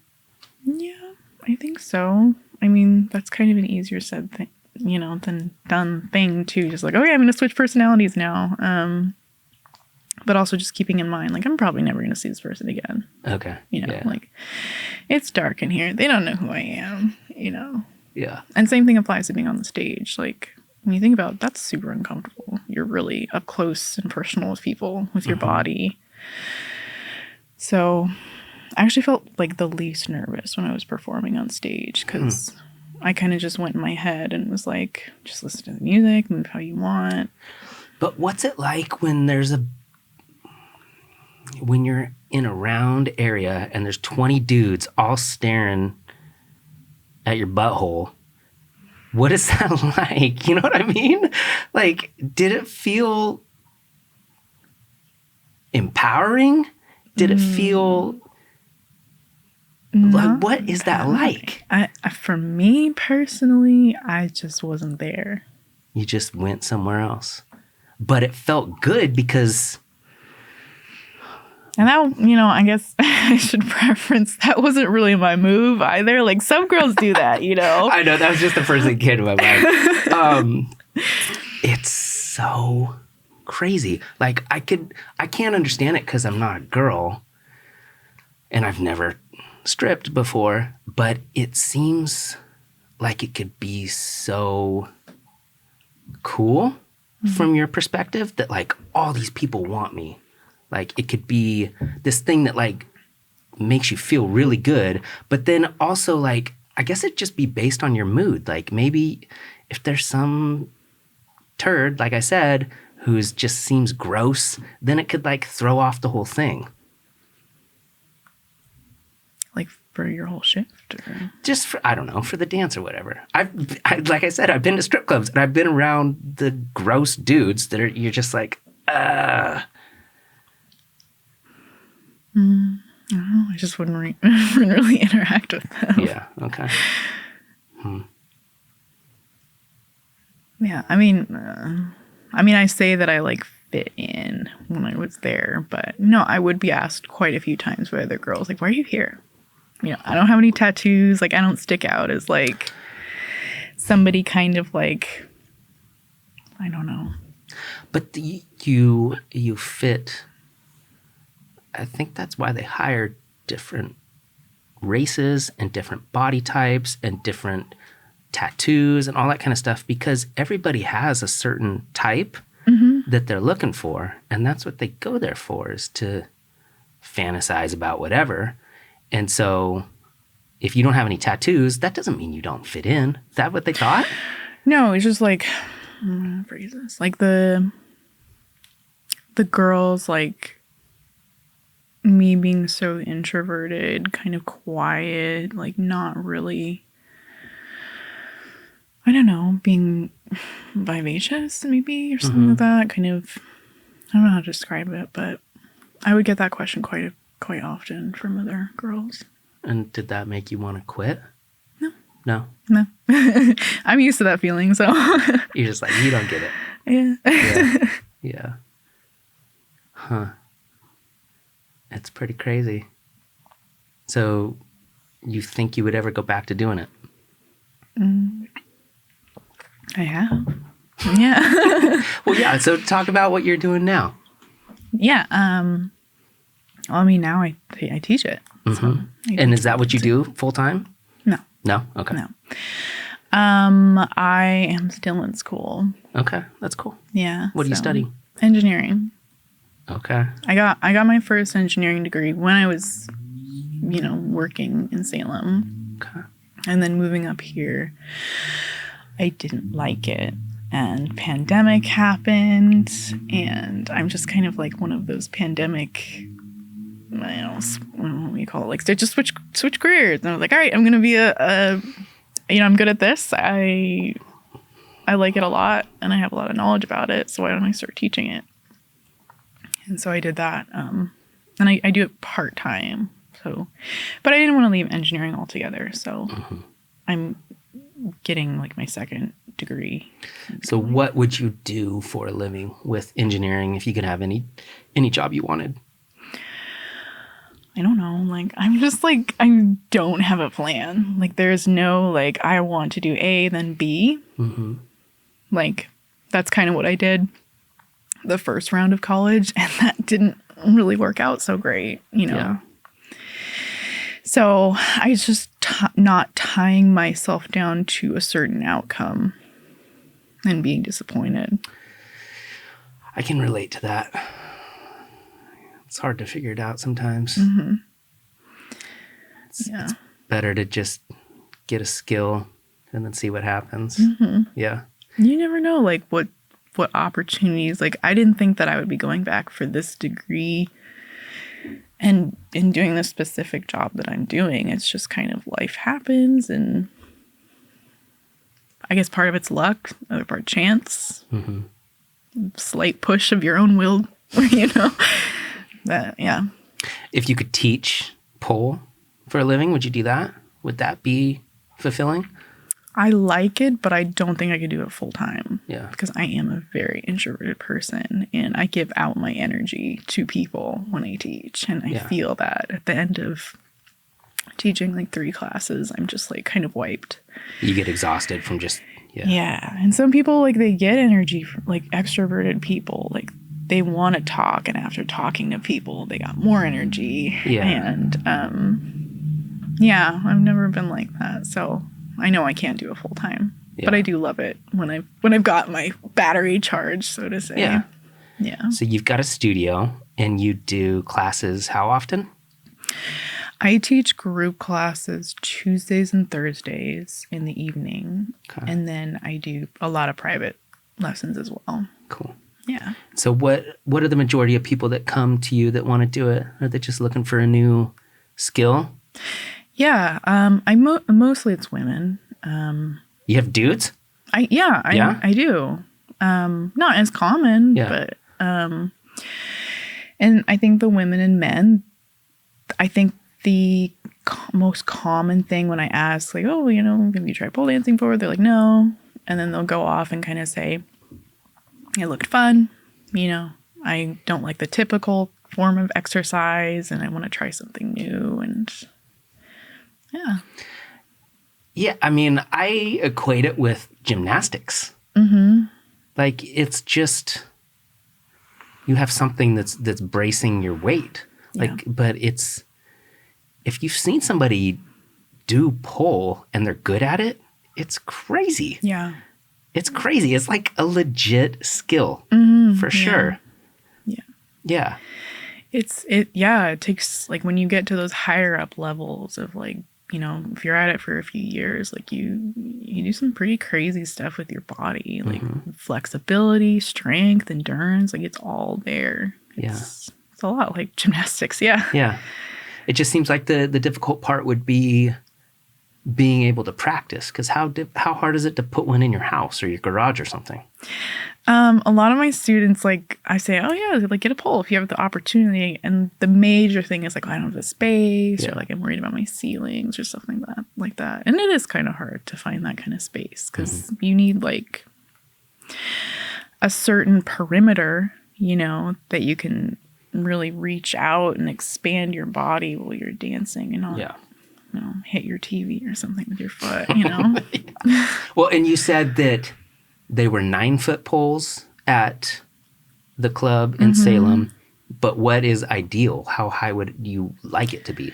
Yeah, I think so. I mean, that's kind of an easier said thing, than done thing too. Just like, okay, I'm going to switch personalities now. But also just keeping in mind, like, I'm probably never going to see this person again. Okay. Like, it's dark in here. They don't know who I am, Yeah. And same thing applies to being on the stage. Like, when you think about it, that's super uncomfortable. You're really up close and personal with people, with your body. So I actually felt like the least nervous when I was performing on stage, because I kind of just went in my head and was like, just listen to the music, move how you want. But what's it like when you're in a round area and there's 20 dudes all staring at your butthole? What is that like? You know what I mean? Like, did it feel empowering? Did it feel... Like, what is that like? For me personally, I just wasn't there. You just went somewhere else. But it felt good because... And that, I guess I should preference, that wasn't really my move either. Like, some girls do that, I know, that was just the first thing that came to my mind. It's so crazy. Like, I can't understand it because I'm not a girl. And I've never stripped before. But it seems like it could be so cool from your perspective that like all these people want me. Like it could be this thing that like makes you feel really good, but then also like I guess it'd just be based on your mood. Like maybe if there's some turd, like I said, who's just seems gross, then it could like throw off the whole thing. Like for your whole shift? Or? Just for, I don't know, for the dance or whatever. Like I said, I've been to strip clubs and I've been around the gross dudes that are, you're just like, I don't know. I just wouldn't really interact with them. Yeah, okay. Yeah, I mean, I say that I like fit in when I was there, but no, I would be asked quite a few times by other girls, like, why are you here? You know, I don't have any tattoos. Like, I don't stick out as like somebody kind of like, I don't know. But you fit. I think that's why they hire different races and different body types and different tattoos and all that kind of stuff, because everybody has a certain type that they're looking for, and that's what they go there for, is to fantasize about whatever. And so if you don't have any tattoos, that doesn't mean you don't fit in. Is that what they thought? No, it's just like, I'm gonna phrase this, like the girls, like me being so introverted, kind of quiet, like not really, I don't know, being vivacious maybe or something like that. Kind of, I don't know how to describe it, but I would get that question quite often from other girls. And did that make you want to quit? No. No? I'm used to that feeling, so. You're just like, you don't get it. Yeah. Yeah. Huh. It's pretty crazy. So you think you would ever go back to doing it? I have. Yeah. Well, yeah. So talk about what you're doing now. Yeah. Well, I mean, now I teach it. So And is that what you do full time? No. No? Okay. No. I am still in school. Okay. That's cool. Yeah. What are you studying? Engineering. Okay. I got my first engineering degree when I was, working in Salem. Okay. And then moving up here, I didn't like it. And pandemic happened, and I'm just kind of like one of those pandemic, I don't know what you call it, like they just switch careers. And I was like, all right, I'm gonna be I'm good at this. I like it a lot, and I have a lot of knowledge about it. So why don't I start teaching it? And so I did that, and I do it part time. So, but I didn't want to leave engineering altogether. So I'm getting like my second degree. So what would you do for a living with engineering if you could have any job you wanted? I don't know. Like, I'm just like, I don't have a plan. Like, there's no like, I want to do A, then B. Like, that's kind of what I did the first round of college, and that didn't really work out so great, Yeah. So I was just not tying myself down to a certain outcome and being disappointed. I can relate to that. It's hard to figure it out sometimes. It's better to just get a skill and then see what happens. Yeah. You never know, like, what opportunities. Like, I didn't think that I would be going back for this degree and in doing the specific job that I'm doing. It's just kind of life happens, and I guess part of it's luck, other part chance, slight push of your own will, That, yeah. If you could teach pole for a living, would you do that? Would that be fulfilling? I like it, but I don't think I could do it full time. Yeah. Because I am a very introverted person, and I give out my energy to people when I teach. And I feel that at the end of teaching like 3 classes, I'm just like kind of wiped. You get exhausted from just, Yeah. And some people, like, they get energy from, like, extroverted people. Like, they want to talk, and after talking to people, they got more energy. Yeah. And, I've never been like that. So I know I can't do it full time, Yeah. but I do love it when I've got my battery charged, so to say. Yeah. Yeah. So you've got a studio and you do classes how often? I teach group classes Tuesdays and Thursdays in the evening. Okay. And then I do a lot of private lessons as well. Cool. Yeah. So what are the majority of people that come to you that want to do it? Are they just looking for a new skill? Yeah. Mostly it's women. You have dudes? I do. Not as common, but and I think the women and men, I think the most common thing when I ask, like, oh, have you tried pole dancing before? They're like, no. And then they'll go off and kind of say, it looked fun. I don't like the typical form of exercise and I want to try something new. And yeah. Yeah. I mean, I equate it with gymnastics. Mm-hmm. Like, it's just, you have something that's bracing your weight. Like, but it's, if you've seen somebody do pole and they're good at it, it's crazy. Yeah. It's crazy. It's like a legit skill for sure. Yeah. Yeah. It takes, like, when you get to those higher up levels of, like, if you're at it for a few years, like you do some pretty crazy stuff with your body, like flexibility, strength, endurance, like it's all there. It's a lot like gymnastics. Yeah. Yeah. It just seems like the difficult part would be being able to practice, because how hard is it to put one in your house or your garage or something? A lot of my students, like, I say, oh yeah, like, get a pole if you have the opportunity. And the major thing is, like, I don't have the space, or like I'm worried about my ceilings or something like that. And it is kind of hard to find that kind of space because you need, like, a certain perimeter, that you can really reach out and expand your body while you're dancing and not hit your TV or something with your foot, Well, and you said that they were 9-foot poles at the club in Salem, but what is ideal? How high would you like it to be?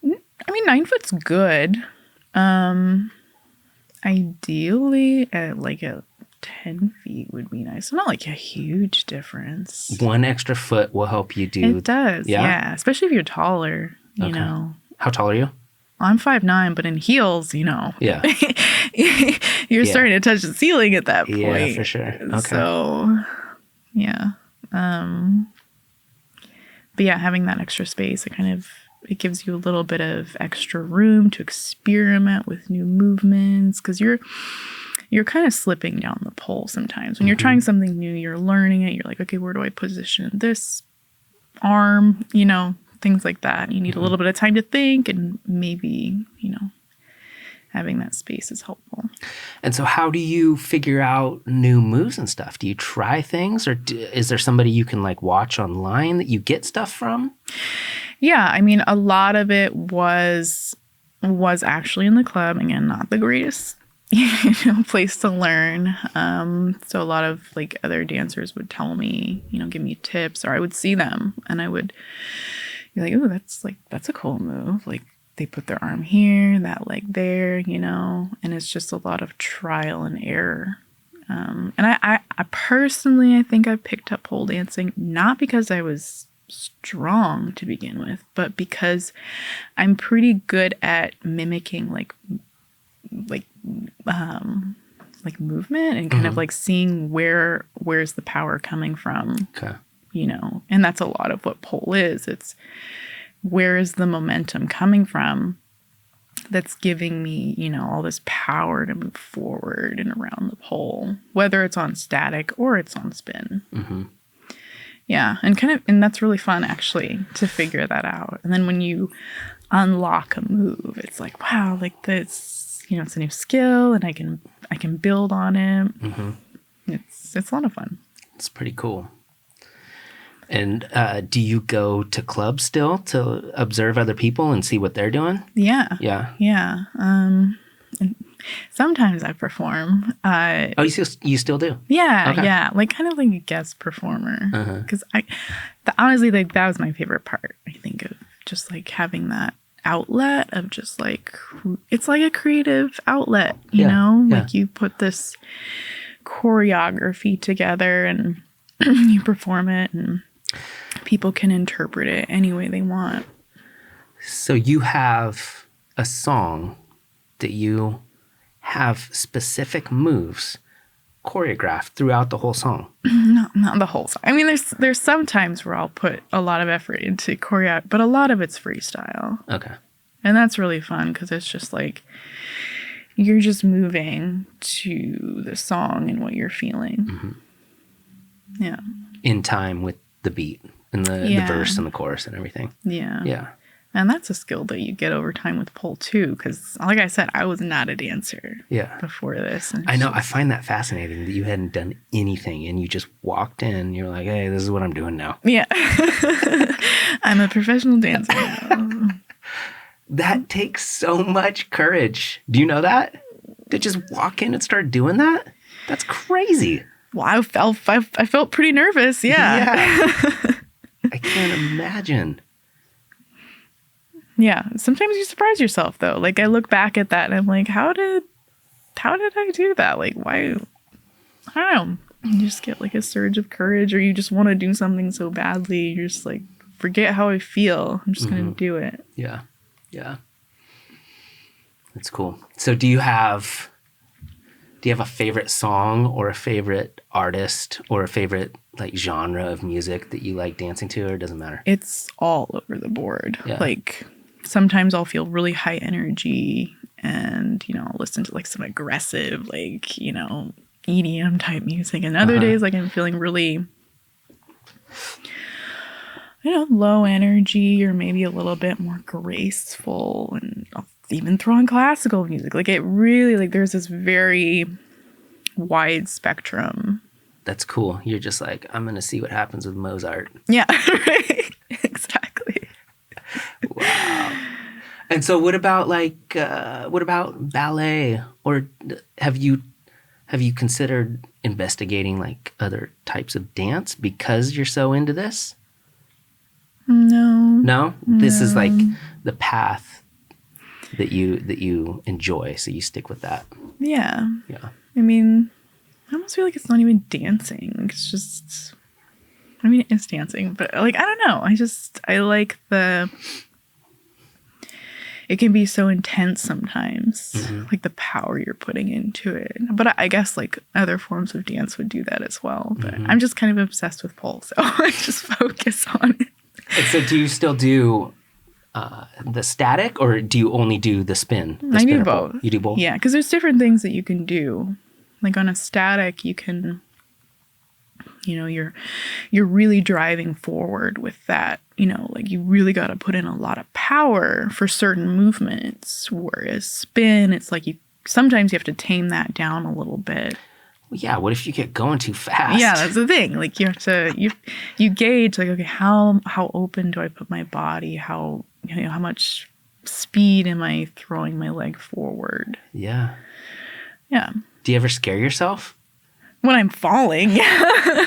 I mean, 9 foot's good. Ideally, at 10 feet would be nice. Not like a huge difference. 1 extra foot will help you do. It does, yeah. Especially if you're taller, you know. How tall are you? I'm 5'9", but in heels, Yeah. you're starting to touch the ceiling at that point. Yeah, for sure. Okay. So, yeah. But yeah, having that extra space, it gives you a little bit of extra room to experiment with new movements, because you're kind of slipping down the pole sometimes. When you're trying something new, you're learning it. You're like, okay, where do I position this arm? Things like that. You need a little bit of time to think, and maybe, having that space is helpful. And so how do you figure out new moves and stuff? Do you try things, or is there somebody you can watch online that you get stuff from? Yeah, I mean, a lot of it was actually in the club. Again, not the greatest place to learn. So a lot of other dancers would tell me, give me tips, or I would see them and I would be like, oh, that's a cool move. Like, they put their arm here, that leg there, and it's just a lot of trial and error. And I personally, I think I picked up pole dancing not because I was strong to begin with, but because I'm pretty good at mimicking movement and kind of seeing where's the power coming from. Okay. And that's a lot of what pole is. It's where is the momentum coming from that's giving me, all this power to move forward and around the pole, whether it's on static or it's on spin. Mm-hmm. Yeah. And that's really fun, actually, to figure that out. And then when you unlock a move, it's like, wow, this, it's a new skill and I can build on it. Mm-hmm. It's a lot of fun. It's pretty cool. And do you go to clubs still to observe other people and see what they're doing? Yeah. Yeah. Yeah. And sometimes I perform. You still do? Yeah. Okay. Yeah. Kind of like a guest performer. Because honestly, that was my favorite part, I think, of just having that outlet of just like, it's like a creative outlet, you know? Like you put this choreography together and you perform it and people can interpret it any way they want. So you have a song that you have specific moves choreographed throughout the whole song. Not the whole song. I mean, there's some times where I'll put a lot of effort into choreo, but a lot of it's freestyle. Okay. And that's really fun because it's just like you're just moving to the song and what you're feeling. Mm-hmm. Yeah. In time with the beat and the verse and the chorus and everything. Yeah. Yeah. And that's a skill that you get over time with pole too, because like I said, I was not a dancer before this. And I know. I find that fascinating that you hadn't done anything and you just walked in. You're like, hey, this is what I'm doing now. Yeah. I'm a professional dancer now. That takes so much courage. Do you know that? To just walk in and start doing that? That's crazy. Well, I felt pretty nervous. Yeah. I can't imagine. Yeah. Sometimes you surprise yourself though. Like I look back at that and I'm like, how did I do that? Like why? I don't know. You just get like a surge of courage or you just want to do something so badly. You're just like, forget how I feel. I'm just going to do it. Yeah. Yeah. That's cool. So do you have a favorite song or a favorite artist or a favorite like genre of music that you like dancing to, or it doesn't matter? It's all over the board. Yeah. Like sometimes I'll feel really high energy and, you know, I'll listen to like some aggressive, like, you know, EDM type music. And other days, like I'm feeling really, you know, low energy or maybe a little bit more graceful, and I'll even throw on classical music. Like it really, like there's this very wide spectrum. That's cool. You're just like, I'm going to see what happens with Mozart. Yeah, right. Exactly. Wow. And so what about ballet, or have you considered investigating like other types of dance because you're so into this? No? This is like the path that you enjoy, so you stick with that. Yeah. Yeah. I mean, I almost feel like it's not even dancing. It's just, I mean, it's dancing, but like, I don't know. I like it can be so intense sometimes, like the power you're putting into it. But I guess like other forms of dance would do that as well. But I'm just kind of obsessed with pole, so I just focus on it. And so do you still do the static, or do you only do the spin? I do both. Pole? You do both? Yeah, because there's different things that you can do. Like on a static, you can, you know, you're really driving forward with that. You know, like you really got to put in a lot of power for certain movements. Whereas spin, it's like sometimes you have to tame that down a little bit. Yeah, what if you get going too fast? Yeah, that's the thing. Like you have to you gauge like, okay, how open do I put my body? How much speed am I throwing my leg forward? Yeah. Yeah. Do you ever scare yourself? When I'm falling, yeah.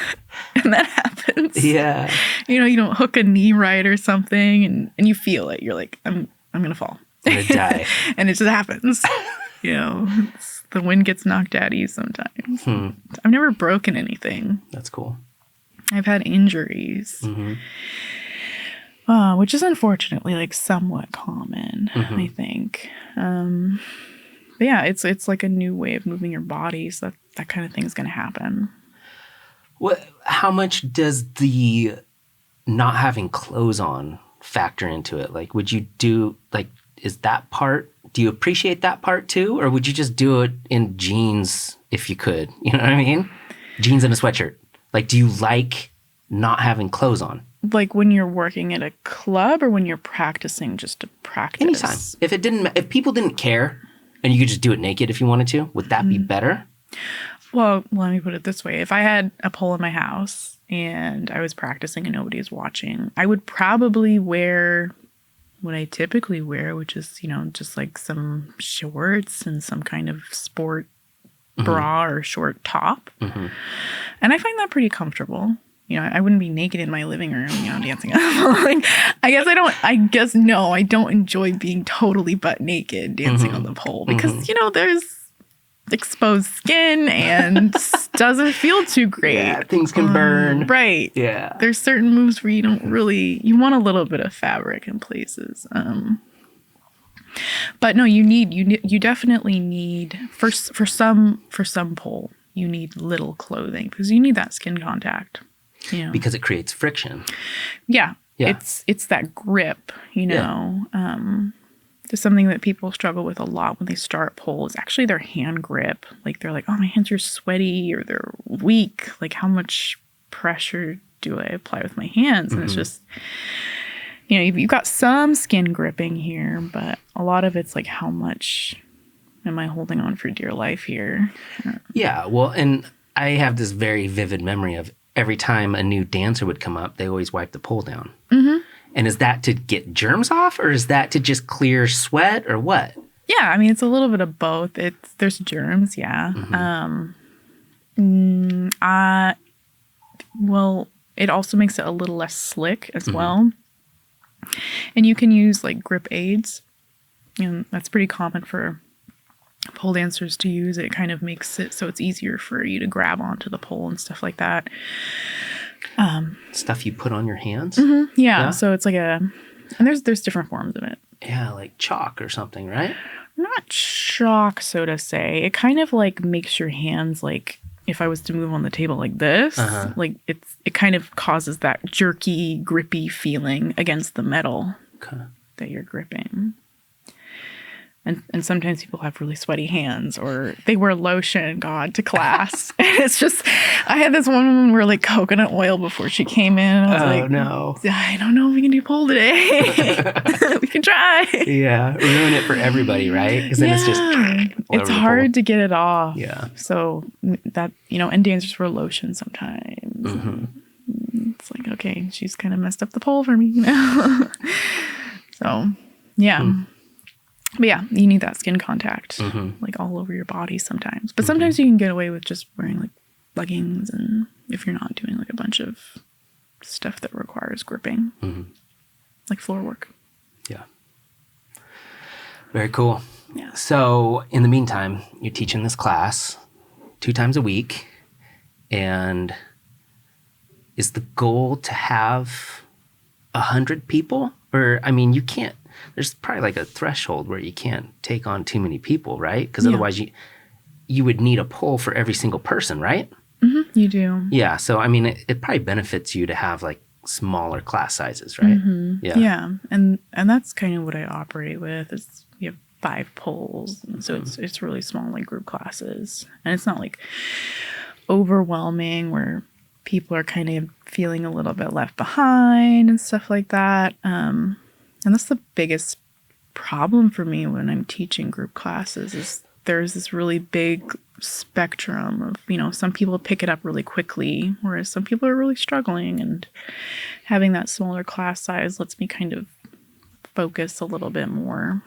And that happens. Yeah. You know, you don't hook a knee right or something and you feel it. You're like, I'm gonna fall. I'm gonna die. And it just happens. You know, the wind gets knocked out of you sometimes. I've never broken anything. That's cool. I've had injuries, which is unfortunately like somewhat common, I think. But yeah, it's like a new way of moving your body, so that kind of thing is going to happen. How much does the not having clothes on factor into it? Like, would you do is that part? Do you appreciate that part too, or would you just do it in jeans if you could? You know what I mean? Jeans and a sweatshirt. Like, do you like not having clothes on? Like when you're working at a club, or when you're practicing just to practice? Anytime. If people didn't care, and you could just do it naked if you wanted to, would that be better? Well, let me put it this way. If I had a pole in my house and I was practicing and nobody was watching, I would probably wear what I typically wear, which is, you know, just like some shorts and some kind of sport bra or short top. And I find that pretty comfortable. I wouldn't be naked in my living room, dancing. Like, I don't enjoy being totally butt naked dancing on the pole because, there's exposed skin and doesn't feel too great. Yeah, things can burn. Right. Yeah. There's certain moves where you want a little bit of fabric in places. But no, you definitely need for some pole, you need little clothing because you need that skin contact. Because it creates friction. Yeah. It's that grip, There's something that people struggle with a lot when they start pole is actually their hand grip. Like they're like, oh, my hands are sweaty or they're weak. Like how much pressure do I apply with my hands? And it's just, you've got some skin gripping here, but a lot of it's like how much am I holding on for dear life here? Yeah, well, and I have this very vivid memory of every time a new dancer would come up, they always wipe the pole down. Mm-hmm. And is that to get germs off or is that to just clear sweat or what? Yeah, I mean, it's a little bit of both. There's germs, yeah. Mm-hmm. Well, it also makes it a little less slick as well. And you can use like grip aids. And that's pretty common for pole dancers to use. It kind of makes it so it's easier for you to grab onto the pole and stuff like that. Stuff you put on your hands? Mm-hmm. Yeah. So it's like and there's different forms of it. Yeah, like chalk or something, right? Not chalk, so to say. It kind of like makes your hands like, if I was to move on the table like this, like it kind of causes that jerky, grippy feeling against the metal that you're gripping. And sometimes people have really sweaty hands or they wear lotion, to class. And it's just, I had this one woman wear like coconut oil before she came in. I was like, no. I don't know if we can do pole today. We can try. Yeah. Ruin it for everybody, right? Because then it's just... It's hard to get it off. Yeah. So that, and dancers wear lotion sometimes. Mm-hmm. It's like, okay, she's kind of messed up the pole for me, So, yeah. But yeah, you need that skin contact, like all over your body sometimes. But sometimes you can get away with just wearing like leggings, and if you're not doing like a bunch of stuff that requires gripping, like floor work. Yeah. Very cool. Yeah. So in the meantime, you're teaching this class 2 times a week, and is the goal to have 100 people? Or, I mean, you can't. There's probably like a threshold where you can't take on too many people, right? Because otherwise you would need a pole for every single person, right? You do. Yeah. So, I mean, it probably benefits you to have like smaller class sizes, right? Yeah. Yeah. And that's kind of what I operate with is you have 5 poles. And so it's really small, like group classes. And it's not like overwhelming where people are kind of feeling a little bit left behind and stuff like that. And that's the biggest problem for me when I'm teaching group classes is there's this really big spectrum of, some people pick it up really quickly, whereas some people are really struggling, and having that smaller class size lets me kind of focus a little bit more.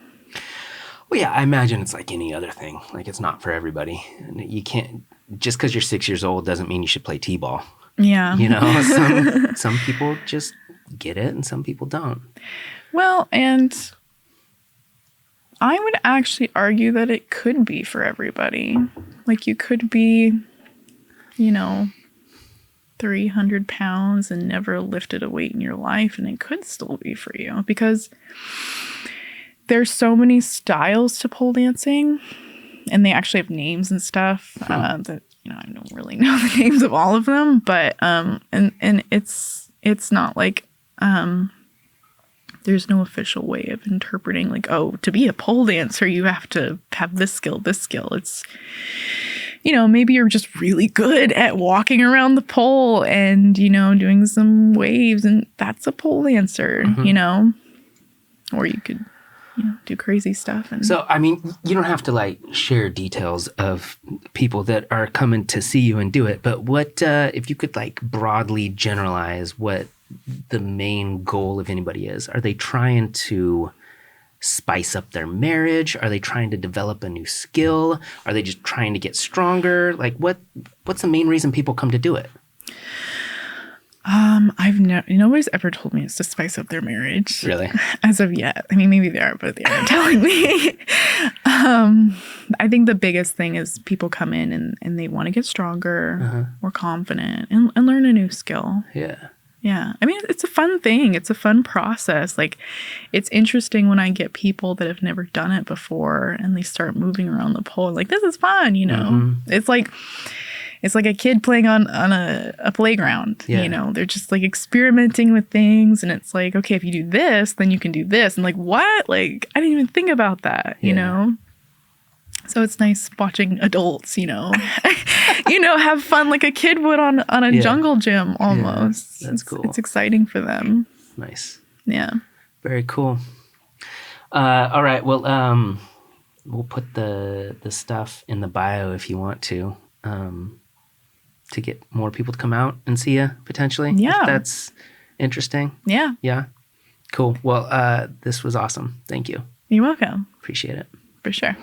Well, yeah, I imagine it's like any other thing. Like it's not for everybody. And you can't, just because you're 6 years old doesn't mean you should play t-ball. Yeah. Some people just get it and some people don't. Well, and I would actually argue that it could be for everybody. Like you could be, 300 pounds and never lifted a weight in your life, and it could still be for you because there's so many styles to pole dancing, and they actually have names and stuff that, I don't really know the names of all of them, but, and it's not like, there's no official way of interpreting like, oh, to be a pole dancer, you have to have this skill. It's, maybe you're just really good at walking around the pole and, doing some waves, and that's a pole dancer, or you could, do crazy stuff. And so, I mean, you don't have to like share details of people that are coming to see you and do it, but what, if you could like broadly generalize what the main goal of anybody is? Are they trying to spice up their marriage? Are they trying to develop a new skill? Are they just trying to get stronger? Like what's the main reason people come to do it? Nobody's ever told me it's to spice up their marriage. Really? As of yet. I mean, maybe they are, but they aren't telling me. I think the biggest thing is people come in and they want to get stronger, more confident, and learn a new skill. Yeah. Yeah. I mean, it's a fun thing. It's a fun process. Like, it's interesting when I get people that have never done it before and they start moving around the pole. Like, this is fun, you know? It's like a kid playing on a playground, you know? They're just like experimenting with things. And it's like, okay, if you do this, then you can do this. And like, what? Like, I didn't even think about that, you know? So it's nice watching adults, have fun like a kid would on a jungle gym almost. That's cool. It's exciting for them. Nice. Yeah. Very cool. All right. Well, we'll put the stuff in the bio if you want to get more people to come out and see you potentially. Yeah. If that's interesting. Yeah. Yeah. Cool. Well, this was awesome. Thank you. You're welcome. Appreciate it. For sure.